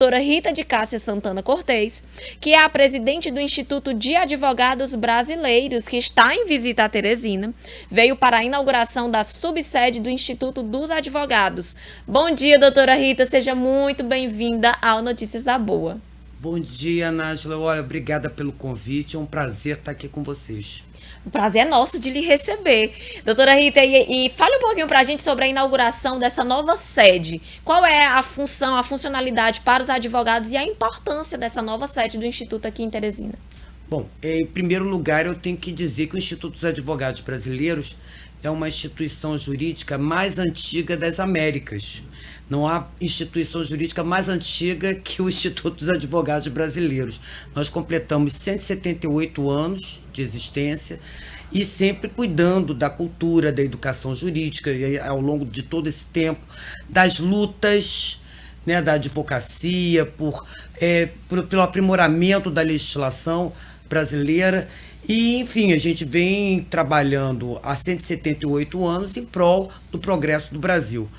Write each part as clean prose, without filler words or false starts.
Doutora Rita de Cássia Santana Cortez, que é a presidente do Instituto de Advogados Brasileiros, que está em visita a Teresina, veio para a inauguração da subsede do Instituto dos Advogados. Bom dia, doutora Rita, seja muito bem-vinda ao Notícias da Boa. Bom dia, Nájila. Olha, obrigada pelo convite, é um prazer estar aqui com vocês. O prazer é nosso de lhe receber. Doutora Rita, e fale um pouquinho para a gente sobre a inauguração dessa nova sede. Qual é a função, a funcionalidade para os advogados e a importância dessa nova sede do Instituto aqui em Teresina? Bom, em primeiro lugar, eu tenho que dizer que o Instituto dos Advogados Brasileiros é uma instituição jurídica mais antiga das Américas. Não há instituição jurídica mais antiga que o Instituto dos Advogados Brasileiros. Nós completamos 178 anos de existência e sempre cuidando da cultura, da educação jurídica, e ao longo de todo esse tempo, das lutas, né, da advocacia, pelo aprimoramento da legislação brasileira. E, enfim, a gente vem trabalhando há 178 anos em prol do progresso do Brasil.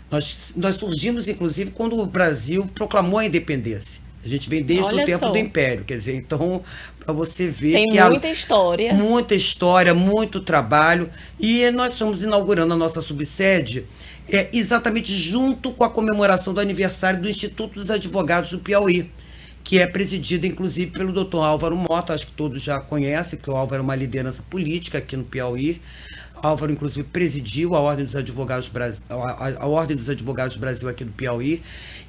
Nós surgimos, inclusive, quando o Brasil proclamou a independência. A gente vem desde o tempo do Império, quer dizer, então, para você ver tem que muita história. Muita história, muito trabalho. E nós estamos inaugurando a nossa subsede exatamente junto com a comemoração do aniversário do Instituto dos Advogados do Piauí, que é presidida, inclusive, pelo Dr. Álvaro Mota, acho que todos já conhecem, que o Álvaro é uma liderança política aqui no Piauí. Álvaro, inclusive, presidiu a Ordem dos Advogados do Brasil aqui do Piauí.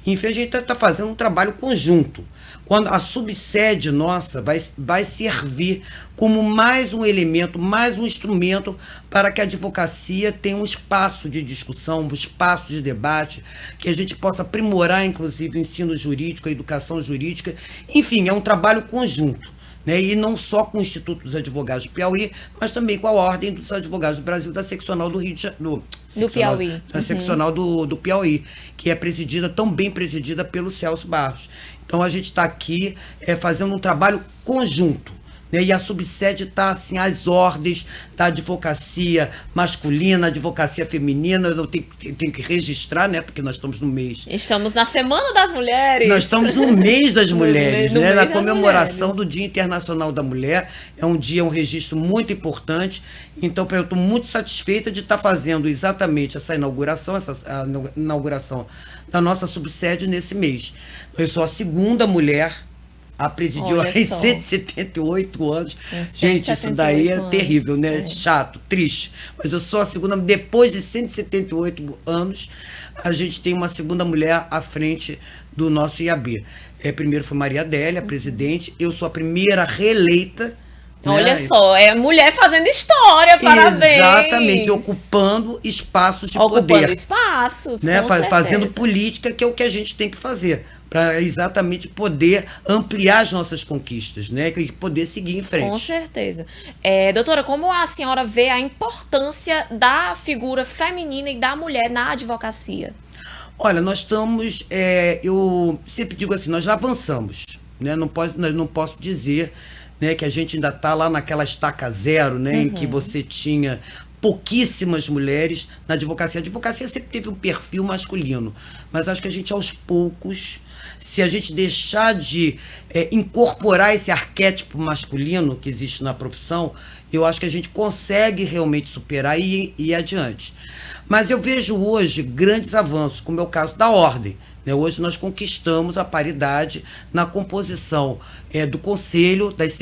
Enfim, a gente está fazendo um trabalho conjunto. Quando a subsede nossa vai servir como mais um elemento, mais um instrumento para que a advocacia tenha um espaço de discussão, um espaço de debate, que a gente possa aprimorar, inclusive, o ensino jurídico, a educação jurídica. Enfim, é um trabalho conjunto. Né? E não só com o Instituto dos Advogados do Piauí, mas também com a Ordem dos Advogados do Brasil, da seccional do Rio de Janeiro, Piauí. Da seccional do Piauí, que é tão bem presidida pelo Celso Barros. Então a gente está aqui fazendo um trabalho conjunto. Né? E a subsede está assim, às ordens da advocacia masculina, advocacia feminina. Eu tenho que registrar, né? Porque nós estamos no mês. Estamos na Semana das Mulheres. Nós estamos no mês das mulheres, no né? mês Na das comemoração mulheres. do Dia Internacional da Mulher. É um registro muito importante. Então, eu estou muito satisfeita de estar fazendo exatamente essa inauguração da nossa subsede nesse mês. Eu sou a segunda mulher a presidiu em 178 anos. Gente, isso daí é terrível, né? Chato, triste. Mas eu sou a segunda, depois de 178 anos, a gente tem uma segunda mulher à frente do nosso IAB. Primeiro foi Maria Adélia, presidente. Eu sou a primeira reeleita. Olha só, é mulher fazendo história, parabéns. Exatamente, ocupando espaços de poder. Ocupando espaços, né? Com Fazendo certeza. política, que é o que a gente tem que fazer, para exatamente poder ampliar as nossas conquistas, né? E poder seguir em frente. Com certeza. Doutora, como a senhora vê a importância da figura feminina e da mulher na advocacia? Olha, nós estamos, eu sempre digo assim, nós já avançamos, né? Não posso dizer, né, que a gente ainda está lá naquela estaca zero, né, em que você tinha pouquíssimas mulheres na advocacia. A advocacia sempre teve um perfil masculino, mas acho que a gente, aos poucos, se a gente deixar de incorporar esse arquétipo masculino que existe na profissão, eu acho que a gente consegue realmente superar e ir adiante. Mas eu vejo hoje grandes avanços, como é o caso da Ordem. Hoje nós conquistamos a paridade na composição do Conselho, das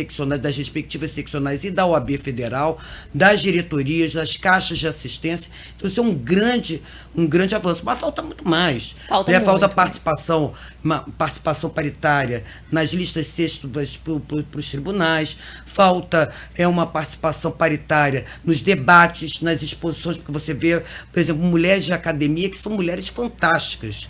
respectivas seccionais e da OAB Federal, das diretorias, das caixas de assistência. Então isso é um grande avanço, mas falta muito mais. Falta participação paritária nas listas sextas para os tribunais, falta uma participação paritária nos debates, nas exposições, porque você vê, por exemplo, mulheres de academia que são mulheres fantásticas.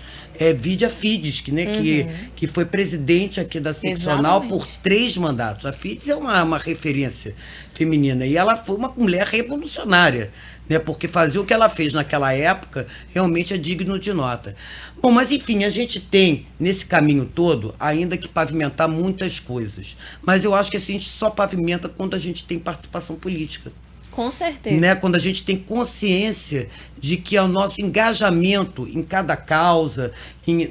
Vide a Fides, que foi presidente aqui da seccional por 3 mandatos. A Fides é uma referência feminina e ela foi uma mulher revolucionária, né? Porque fazer o que ela fez naquela época realmente é digno de nota. Bom, mas enfim, a gente tem nesse caminho todo ainda que pavimentar muitas coisas. Mas eu acho que assim, a gente só pavimenta quando a gente tem participação política. Com certeza. Né? Quando a gente tem consciência de que é o nosso engajamento em cada causa,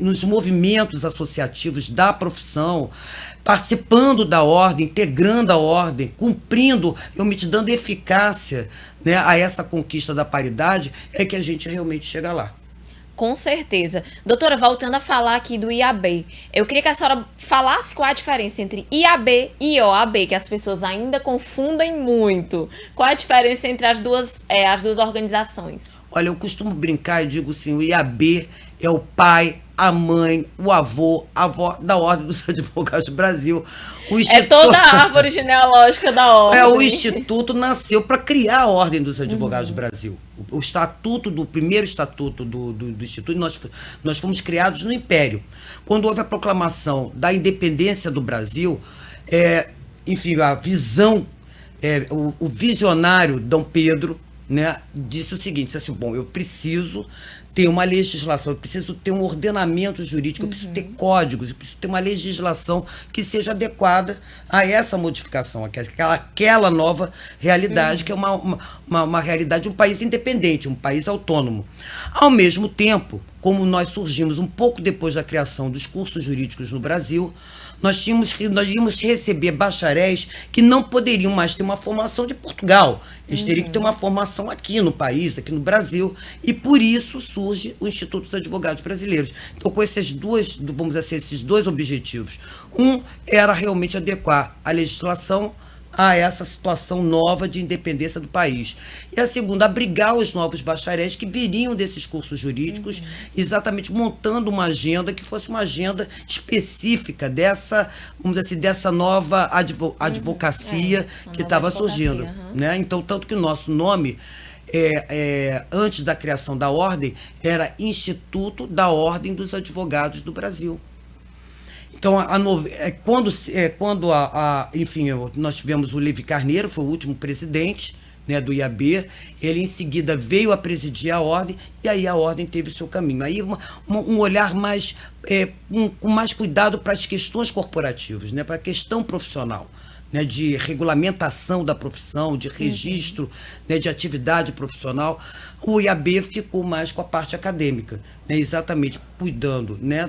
nos movimentos associativos da profissão, participando da ordem, integrando a ordem, cumprindo, realmente dando eficácia, né, a essa conquista da paridade, é que a gente realmente chega lá. Com certeza. Doutora, voltando a falar aqui do IAB, eu queria que a senhora falasse qual a diferença entre IAB e OAB, que as pessoas ainda confundem muito. Qual a diferença entre as duas organizações? Olha, eu costumo brincar e digo assim, o IAB é o pai, a mãe, o avô, a avó da Ordem dos Advogados do Brasil. É toda a árvore genealógica da ordem. O Instituto nasceu para criar a Ordem dos Advogados do Brasil. O estatuto, do primeiro estatuto do Instituto, nós fomos criados no Império. Quando houve a proclamação da independência do Brasil, enfim, a visão, o visionário Dom Pedro, né, disse o seguinte, disse assim, bom, eu preciso ter uma legislação, eu preciso ter um ordenamento jurídico, eu preciso ter códigos, eu preciso ter uma legislação que seja adequada a essa modificação, aquela nova realidade, que é uma realidade de um país independente, um país autônomo. Ao mesmo tempo, como nós surgimos um pouco depois da criação dos cursos jurídicos no Brasil, nós íamos receber bacharéis que não poderiam mais ter uma formação de Portugal. Eles teriam que ter uma formação aqui no país, aqui no Brasil, e por isso surge o Instituto dos Advogados Brasileiros. Então, com esses dois objetivos. Um era realmente adequar a legislação a essa situação nova de independência do país. E a segunda, abrigar os novos bacharéis que viriam desses cursos jurídicos, exatamente montando uma agenda que fosse uma agenda específica dessa, vamos dizer assim, dessa nova advocacia que estava surgindo. Né? Então, tanto que o nosso nome, antes da criação da ordem, era Instituto da Ordem dos Advogados do Brasil. Então, enfim, nós tivemos o Levi Carneiro, foi o último presidente, né, do IAB, ele em seguida veio a presidir a ordem, e aí a ordem teve o seu caminho. Aí um olhar mais, com mais cuidado para as questões corporativas, né, para a questão profissional, né, de regulamentação da profissão, de registro, né, de atividade profissional. O IAB ficou mais com a parte acadêmica, né, exatamente cuidando, né,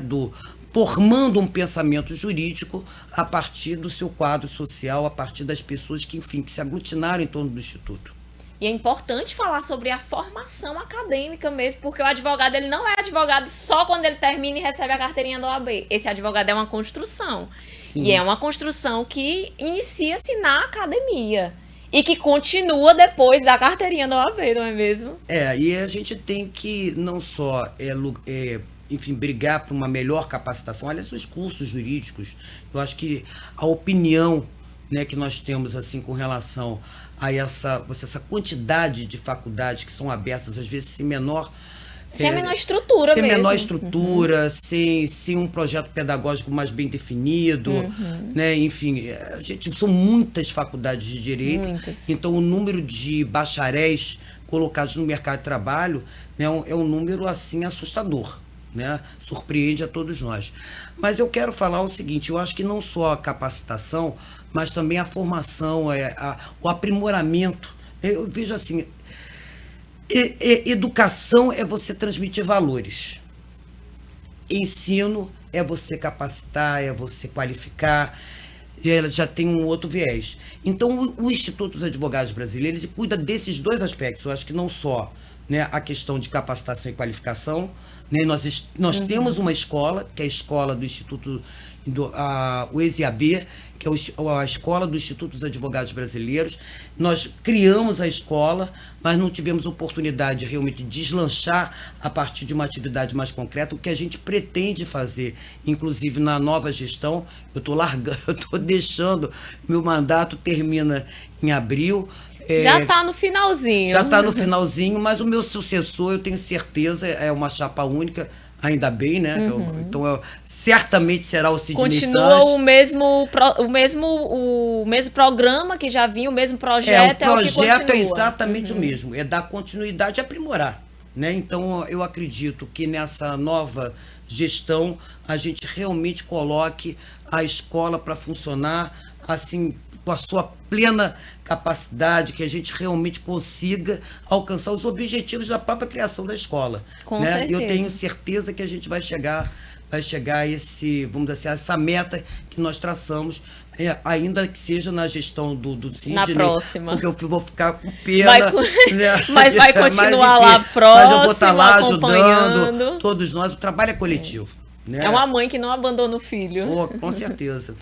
formando um pensamento jurídico a partir do seu quadro social, a partir das pessoas que, enfim, que se aglutinaram em torno do Instituto. E é importante falar sobre a formação acadêmica mesmo, porque o advogado, ele não é advogado só quando ele termina e recebe a carteirinha da OAB. Esse advogado é uma construção. Sim. E é uma construção que inicia-se na academia e que continua depois da carteirinha da OAB, não é mesmo? E a gente tem que não só enfim, brigar por uma melhor capacitação. Aliás, os cursos jurídicos, eu acho que a opinião, né, que nós temos assim com relação a essa quantidade de faculdades que são abertas, às vezes sem a menor estrutura sem mesmo. Menor estrutura, sem um projeto pedagógico mais bem definido, né? Enfim, são muitas faculdades de direito, então o número de bacharéis colocados no mercado de trabalho, né, é um número assim assustador. Né? Surpreende a todos nós. Mas eu quero falar o seguinte, eu acho que não só a capacitação, mas também a formação, o aprimoramento. Eu vejo assim, educação é você transmitir valores. Ensino é você capacitar, é você qualificar, e ela já tem um outro viés. Então, o Instituto dos Advogados Brasileiros cuida desses dois aspectos. Eu acho que não só, né, a questão de capacitação e qualificação, né, nós temos uma escola, que é a escola do Instituto, o ESIAB, que é a escola do Instituto dos Advogados Brasileiros. Nós criamos a escola, mas não tivemos oportunidade de realmente deslanchar a partir de uma atividade mais concreta. O que a gente pretende fazer, inclusive na nova gestão, eu estou deixando, meu mandato termina em abril. Já está no finalzinho. Já está no finalzinho, mas o meu sucessor, eu tenho certeza, é uma chapa única, ainda bem, né? Então, certamente será o Sidney Sanches. Continua o mesmo programa que já vinha, o mesmo projeto. O projeto é exatamente o mesmo, é dar continuidade e aprimorar. Né? Então, eu acredito que nessa nova gestão, a gente realmente coloque a escola para funcionar assim, com a sua plena capacidade, que a gente realmente consiga alcançar os objetivos da própria criação da escola. Com né? certeza. Eu tenho certeza que a gente vai chegar a esse, vamos dizer assim, essa meta que nós traçamos, ainda que seja na gestão do Sidney. Na próxima. Porque eu vou ficar com pena. Mas vai continuar lá próximo, mas eu vou estar lá acompanhando. ajudando todos nós. O trabalho é coletivo. Né? É uma mãe que não abandona o filho. Com certeza.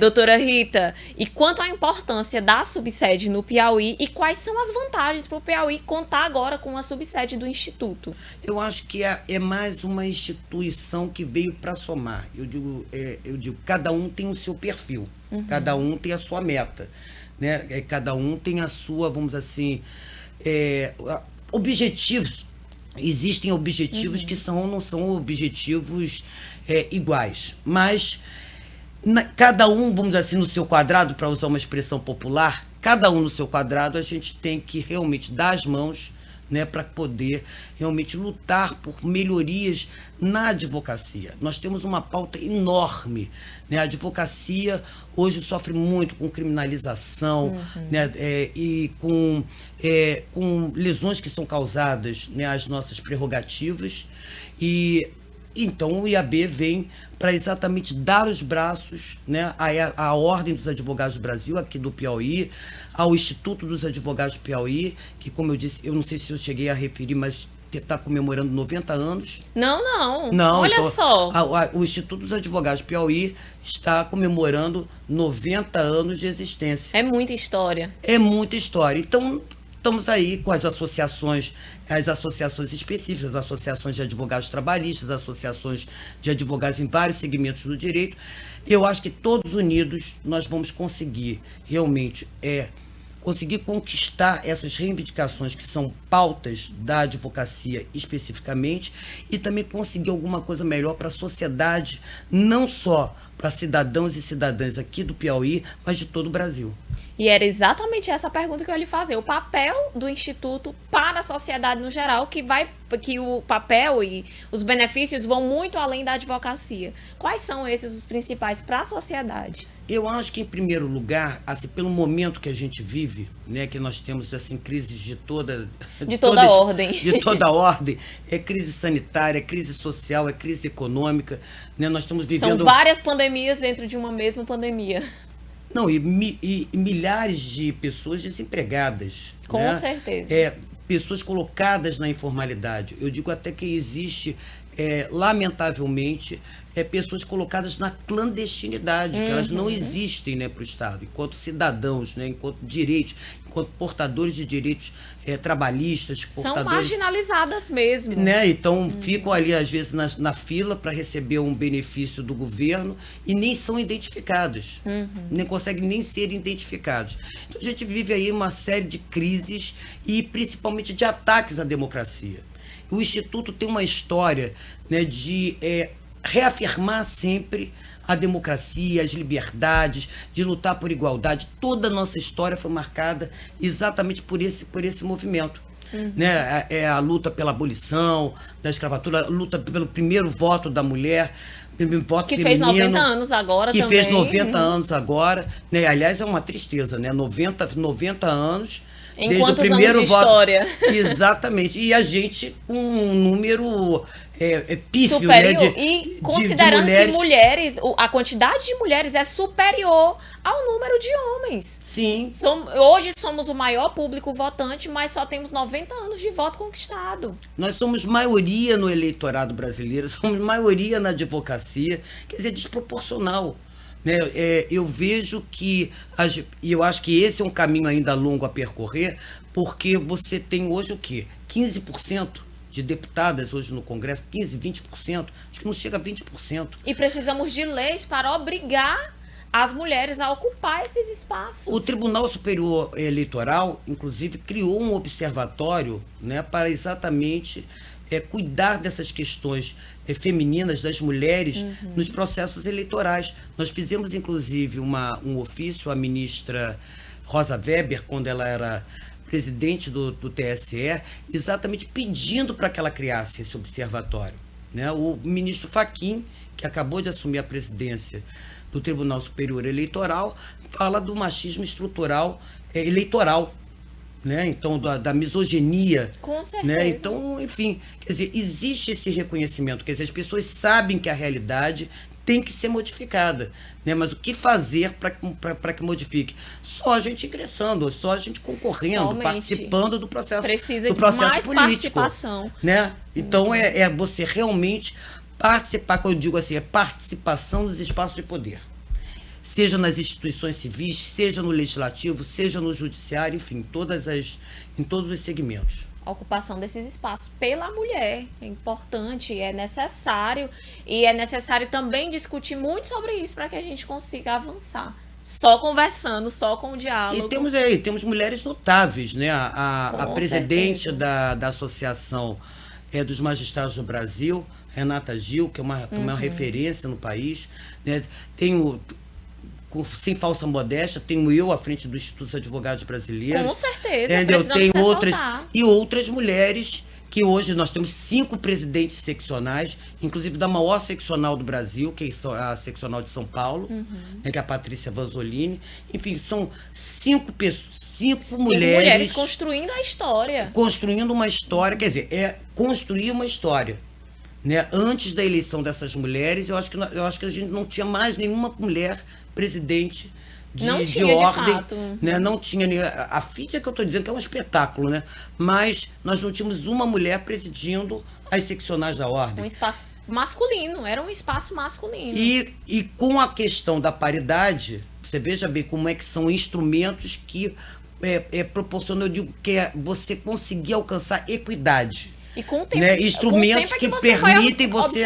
Doutora Rita, e quanto à importância da subsede no Piauí e quais são as vantagens para o Piauí contar agora com a subsede do Instituto? Eu acho que é mais uma instituição que veio para somar. Eu digo, cada um tem o seu perfil, cada um tem a sua meta, né? Cada um tem a sua, vamos dizer assim, objetivos. Existem objetivos que não são objetivos iguais, mas cada um, vamos dizer assim, no seu quadrado, para usar uma expressão popular, cada um no seu quadrado, a gente tem que realmente dar as mãos, né, para poder realmente lutar por melhorias na advocacia. Nós temos uma pauta enorme, né? A advocacia hoje sofre muito com criminalização, né, e com lesões que são causadas, né, às nossas prerrogativas. E então o IAB vem para exatamente dar os braços, né, à Ordem dos Advogados do Brasil, aqui do Piauí, ao Instituto dos Advogados do Piauí, que, como eu disse, eu não sei se eu cheguei a referir, mas está comemorando 90 anos. Não. Olha então, só. O Instituto dos Advogados do Piauí está comemorando 90 anos de existência. É muita história. É muita história. Então, estamos aí com as associações específicas, as associações de advogados trabalhistas, associações de advogados em vários segmentos do direito. Eu acho que todos unidos nós vamos conseguir realmente conseguir conquistar essas reivindicações que são pautas da advocacia especificamente e também conseguir alguma coisa melhor para a sociedade, não só para cidadãos e cidadãs aqui do Piauí, mas de todo o Brasil. E era exatamente essa pergunta que eu ia lhe fazer. O papel do Instituto para a sociedade no geral, que o papel e os benefícios vão muito além da advocacia. Quais são esses os principais para a sociedade? Eu acho que, em primeiro lugar, assim, pelo momento que a gente vive, né, que nós temos assim, crises de toda ordem. De toda ordem. É crise sanitária, é crise social, é crise econômica. Né, nós estamos vivendo... São várias pandemias dentro de uma mesma pandemia. Não, e milhares de pessoas desempregadas. Com né? certeza. Pessoas colocadas na informalidade. Eu digo até que existe, lamentavelmente, pessoas colocadas na clandestinidade, que elas não existem, né, para o Estado, enquanto cidadãos, né, enquanto direitos, enquanto portadores de direitos trabalhistas. São marginalizadas mesmo. Né, então ficam ali, às vezes, na fila para receber um benefício do governo e nem são identificados, nem conseguem nem ser identificados. Então a gente vive aí uma série de crises e principalmente de ataques à democracia. O Instituto tem uma história, né, de reafirmar sempre a democracia, as liberdades, de lutar por igualdade. Toda a nossa história foi marcada exatamente por esse movimento. Né? A luta pela abolição da escravatura, a luta pelo primeiro voto da mulher, voto que feminino, fez 90 anos agora que também. fez 90 anos agora. Né? Aliás, é uma tristeza, né? 90 anos... Em desde quantos o primeiro anos de voto. história? Exatamente. E a gente com um número pífio, superior, né, e considerando que mulheres, a quantidade de mulheres é superior ao número de homens. Sim. Hoje somos o maior público votante, mas só temos 90 anos de voto conquistado. Nós somos maioria no eleitorado brasileiro, somos maioria na advocacia, quer dizer, desproporcional. Né? Eu vejo e eu acho que esse é um caminho ainda longo a percorrer, porque você tem hoje o quê? 15% de deputadas hoje no Congresso, 15%, 20%, acho que não chega a 20%. E precisamos de leis para obrigar as mulheres a ocupar esses espaços. O Tribunal Superior Eleitoral, inclusive, criou um observatório, né, para exatamente cuidar dessas questões femininas, das mulheres, nos processos eleitorais. Nós fizemos, inclusive, um ofício à ministra Rosa Weber, quando ela era presidente do TSE, exatamente pedindo para que ela criasse esse observatório. Né? O ministro Fachin, que acabou de assumir a presidência do Tribunal Superior Eleitoral, fala do machismo estrutural eleitoral, né? Então, da misoginia. Com certeza. Né? Então, enfim, quer dizer, existe esse reconhecimento, quer dizer, as pessoas sabem que a realidade tem que ser modificada, né? Mas o que fazer para que modifique? Só a gente ingressando, só a gente concorrendo, Somente. Participando do processo, Precisa do de processo mais político, participação. né? Então é você realmente participar, quando eu digo assim, é participação nos espaços de poder. Seja nas instituições civis, seja no legislativo, seja no judiciário, enfim, em todos os segmentos. A ocupação desses espaços pela mulher é importante, é necessário, e é necessário também discutir muito sobre isso para que a gente consiga avançar. Só conversando, só com o diálogo. E temos mulheres notáveis, né? A Com presidente certeza. da Associação dos Magistrados do Brasil, Renata Gil, que é uma referência no país, né? Sem falsa modéstia, tenho eu à frente do Instituto dos Advogados Brasileiros. Com certeza, Entendeu? precisamos Tem ressaltar. outras mulheres que hoje nós temos 5 presidentes seccionais, inclusive da maior seccional do Brasil, que é a seccional de São Paulo, né, que é a Patrícia Vanzolini. Enfim, são 5 pessoas, 5 mulheres construindo a história. construindo uma história, quer dizer, construir uma história. Né? Antes da eleição dessas mulheres, eu acho que a gente não tinha mais nenhuma mulher presidente de ordem, fato. né? Não tinha a FIT, que eu estou dizendo que é um espetáculo, né? Mas nós não tínhamos uma mulher presidindo as seccionais da ordem. Um espaço masculino, era um espaço masculino. E com a questão da paridade, você veja bem como é que são instrumentos que proporcionam, eu digo que você conseguir alcançar equidade. E com o tempo, né? Instrumentos que permitem você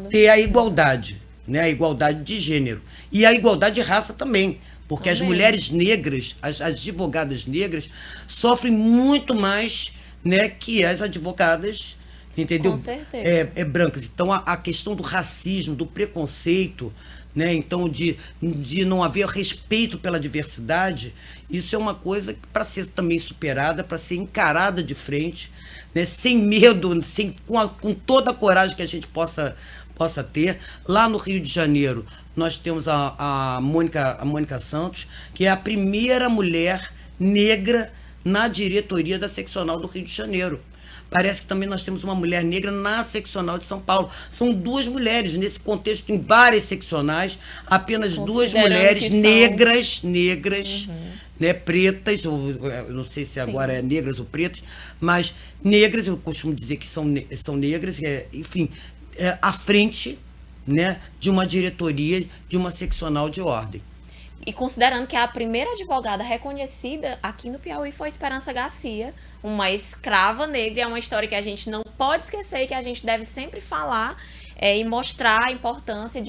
ter a igualdade, né? A igualdade de gênero. E a igualdade de raça também. Porque as mulheres negras, as advogadas negras, sofrem muito mais, né, que as advogadas, entendeu? Com certeza. Brancas. Então, a questão do racismo, do preconceito, né? Então, de não haver respeito pela diversidade, isso é uma coisa para ser também superada, para ser encarada de frente, né? Sem medo, com toda a coragem que a gente possa ter. Lá no Rio de Janeiro, nós temos a Mônica Santos, que é a primeira mulher negra na diretoria da seccional do Rio de Janeiro. Parece que também nós temos uma mulher negra na seccional de São Paulo. São 2 mulheres. Nesse contexto, em várias seccionais, apenas 2 mulheres negras, né, pretas, ou eu não sei se agora é negras ou pretas, mas negras, eu costumo dizer que são negras, enfim, à frente, né, de uma diretoria, de uma seccional de ordem. E considerando que a primeira advogada reconhecida aqui no Piauí foi Esperança Garcia, uma escrava negra, é uma história que a gente não pode esquecer e que a gente deve sempre falar e mostrar a importância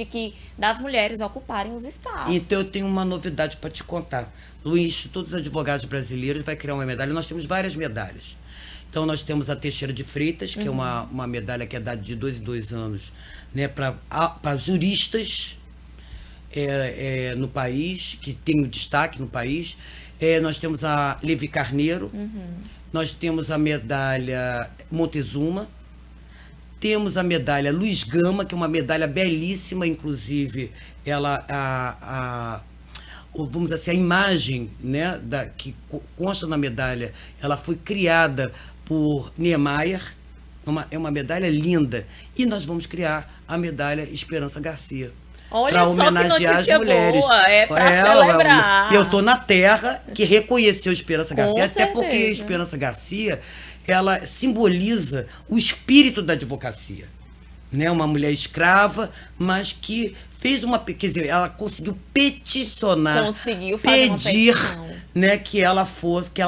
das mulheres ocuparem os espaços. Então eu tenho uma novidade para te contar. O Instituto dos Advogados Brasileiros vai criar uma medalha, nós temos várias medalhas. Então nós temos a Teixeira de Freitas, que é uma medalha que é dada de 2 em 2 anos, né, para juristas no país, que tem destaque no país. Nós temos a Levi Carneiro, nós temos a medalha Montezuma, temos a medalha Luiz Gama, que é uma medalha belíssima, inclusive, vamos dizer assim, a imagem, né, que consta na medalha, ela foi criada por Niemeyer, é uma medalha linda. E nós vamos criar a medalha Esperança Garcia. Olha só homenagear que notícia as mulheres. Boa, para celebrar. Eu tô na terra que reconheceu Esperança Garcia, Com até certeza. porque Esperança Garcia, ela simboliza o espírito da advocacia, né? Uma mulher escrava, mas que fez quer dizer, ela conseguiu peticionar, pedir, né, que ela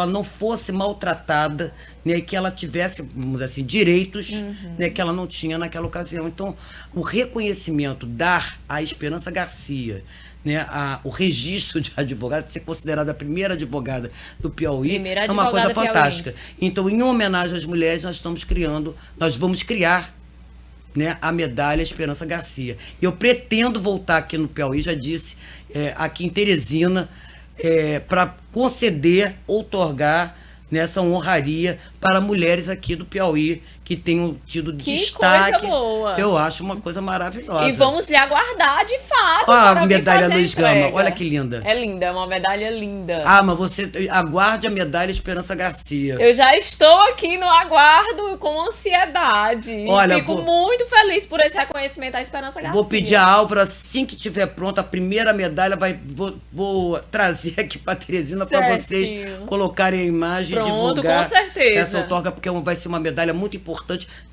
não fosse maltratada, né, que ela tivesse, vamos dizer assim, direitos, né, que ela não tinha naquela ocasião. Então, o reconhecimento, dar à Esperança Garcia, né, o registro de advogada, ser considerada a primeira advogada do Piauí, é uma coisa fantástica. Então, em homenagem às mulheres, nós vamos criar, né, a medalha Esperança Garcia. Eu pretendo voltar aqui no Piauí, já disse, aqui em Teresina, para outorgar nessa honraria para mulheres aqui do Piauí que tenham tido Que destaque. coisa boa. Eu acho uma coisa maravilhosa. E vamos lhe aguardar de fato. Ó, a para vir medalha fazer a Luiz Gama, entrega. olha que linda. É linda, é uma medalha linda. Ah, mas você aguarde a medalha Esperança Garcia. Eu já estou aqui no aguardo com ansiedade. Olha, Fico muito feliz por esse reconhecimento à Esperança Garcia. Vou pedir a Álvaro, assim que estiver pronta, a primeira medalha, vou trazer aqui para Teresina para vocês Certinho. colocarem a imagem e Pronto, divulgar com certeza. essa outorga, porque vai ser uma medalha muito importante,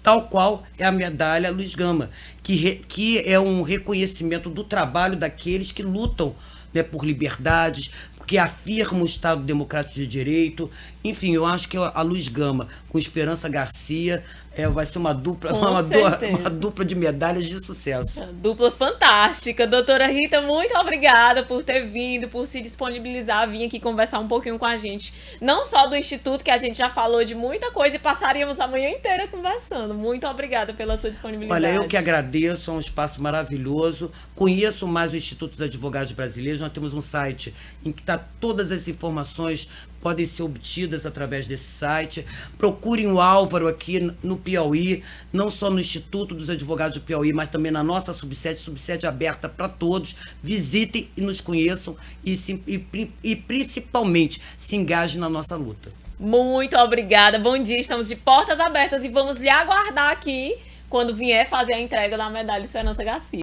tal qual é a medalha Luiz Gama, que é um reconhecimento do trabalho daqueles que lutam, né, por liberdades, que afirmam o Estado Democrático de Direito. Enfim, eu acho que a Luiz Gama com Esperança Garcia vai ser uma dupla, uma dupla de medalhas de sucesso. Dupla fantástica. Doutora Rita, muito obrigada por ter vindo, por se disponibilizar a vir aqui conversar um pouquinho com a gente. Não só do Instituto, que a gente já falou de muita coisa e passaríamos a manhã inteira conversando. Muito obrigada pela sua disponibilidade. Olha, eu que agradeço, é um espaço maravilhoso. Conheço mais o Instituto dos Advogados Brasileiros. Nós temos um site em que está todas as informações, podem ser obtidas através desse site. Procurem o Álvaro aqui no Piauí, não só no Instituto dos Advogados do Piauí, mas também na nossa subsede aberta para todos. Visitem e nos conheçam e principalmente se engajem na nossa luta. Muito obrigada. Bom dia, estamos de portas abertas e vamos lhe aguardar aqui quando vier fazer a entrega da medalha Esperança Garcia.